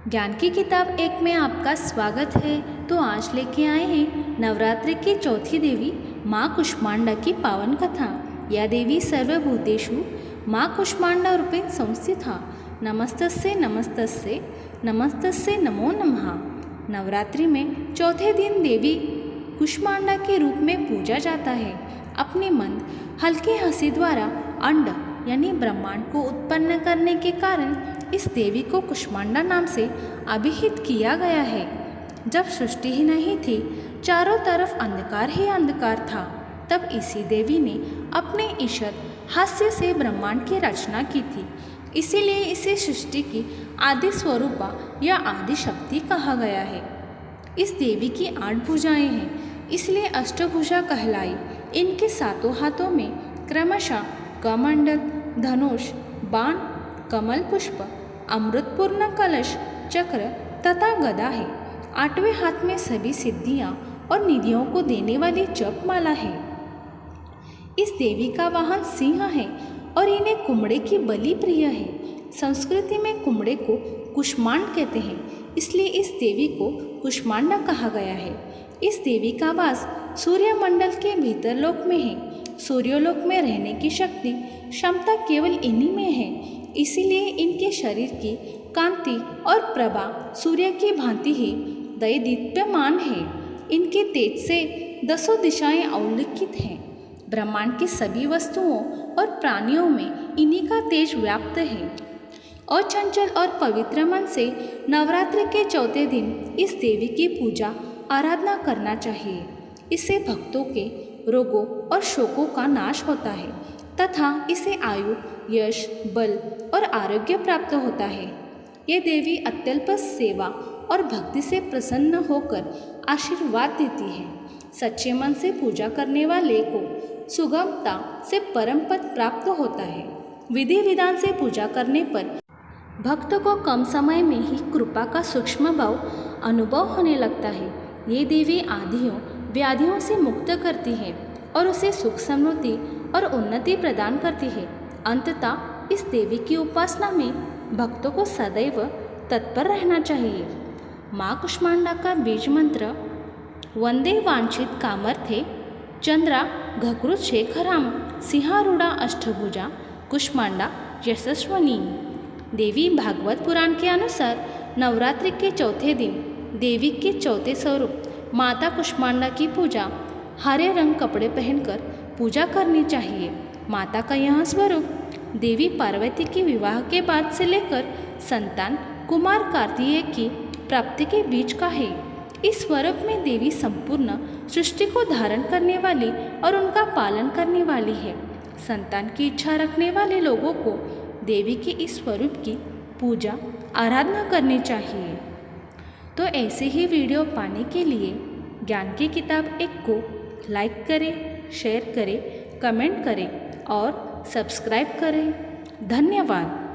ज्ञान की किताब एक में आपका स्वागत है। तो आज लेके आए हैं नवरात्रि की चौथी देवी माँ कुष्मांडा की पावन कथा। यह देवी सर्वभूतेषु माँ कुष्मांडा रूपेण संस्थिता। नमस्तस्यै नमस्तस्यै नमस्तस्यै नमो नमः। नवरात्रि में चौथे दिन देवी कुष्मांडा के रूप में पूजा जाता है। अपनी मंद हल्की हंसी द्वारा अंड यानी ब्रह्मांड को उत्पन्न करने के कारण इस देवी को कुष्मांडा नाम से अभिहित किया गया है। जब सृष्टि ही नहीं थी, चारों तरफ अंधकार ही अंधकार था, तब इसी देवी ने अपने ईश्वर हास्य से ब्रह्मांड की रचना की थी। इसीलिए इसे सृष्टि की आदि स्वरूपा या आदि शक्ति कहा गया है। इस देवी की 8 भुजाएं हैं, इसलिए अष्टभुजा कहलाई। इनके सातों हाथों में क्रमशः कमंडल, धनुष, बाण, कमल पुष्प, अमृतपूर्ण कलश, चक्र तथा गदा है। 8वें हाथ में सभी सिद्धियां और निधियों को देने वाली जपमाला है। इस देवी का वाहन सिंह है और इन्हें कुम्हड़े की बलि प्रिय है। संस्कृति में कुम्हड़े को कुष्मांड कहते हैं, इसलिए इस देवी को कुष्मांडा कहा गया है। इस देवी का वास सूर्यमंडल के भीतर लोक में है। सूर्यलोक में रहने की शक्ति क्षमता केवल इन्हीं में है। इसीलिए इनके शरीर की कांति और प्रभा सूर्य की भांति ही दैदीप्यमान है। इनके तेज से 10 दिशाएं अवलोकित हैं। ब्रह्मांड की सभी वस्तुओं और प्राणियों में इन्हीं का तेज व्याप्त है। और चंचल और पवित्र मन से नवरात्रि के चौथे दिन इस देवी की पूजा आराधना करना चाहिए। इससे भक्तों के रोगों और शोकों का नाश होता है तथा इसे आयु, यश, बल और आरोग्य प्राप्त होता है। ये देवी अत्यल्प सेवा और भक्ति से प्रसन्न होकर आशीर्वाद देती है। सच्चे मन से पूजा करने वाले को सुगमता से परम पद प्राप्त होता है। विधि विधान से पूजा करने पर भक्त को कम समय में ही कृपा का सूक्ष्म भाव अनुभव होने लगता है। ये देवी आदियों व्याधियों से मुक्त करती है और उसे सुख, समृद्धि और उन्नति प्रदान करती है। अंततः इस देवी की उपासना में भक्तों को सदैव तत्पर रहना चाहिए। माँ कुष्मांडा का बीज मंत्र वंदे वांछित कामर्थे चंद्रा घकृत शेखराम सिंहारूढ़ा अष्टभुजा कुष्मांडा यशस्वनी। देवी भागवत पुराण के अनुसार नवरात्रि के चौथे दिन देवी के चौथे स्वरूप माता कुष्मांडा की पूजा हरे रंग कपड़े पहनकर पूजा करनी चाहिए। माता का यह स्वरूप देवी पार्वती के विवाह के बाद से लेकर संतान कुमार कार्तिकेय की प्राप्ति के बीच का है। इस स्वरूप में देवी संपूर्ण सृष्टि को धारण करने वाली और उनका पालन करने वाली है। संतान की इच्छा रखने वाले लोगों को देवी के इस स्वरूप की पूजा आराधना करनी चाहिए। तो ऐसे ही वीडियो पाने के लिए ज्ञान की किताब एक को लाइक करें, शेयर करें, कमेंट करें और सब्सक्राइब करें। धन्यवाद।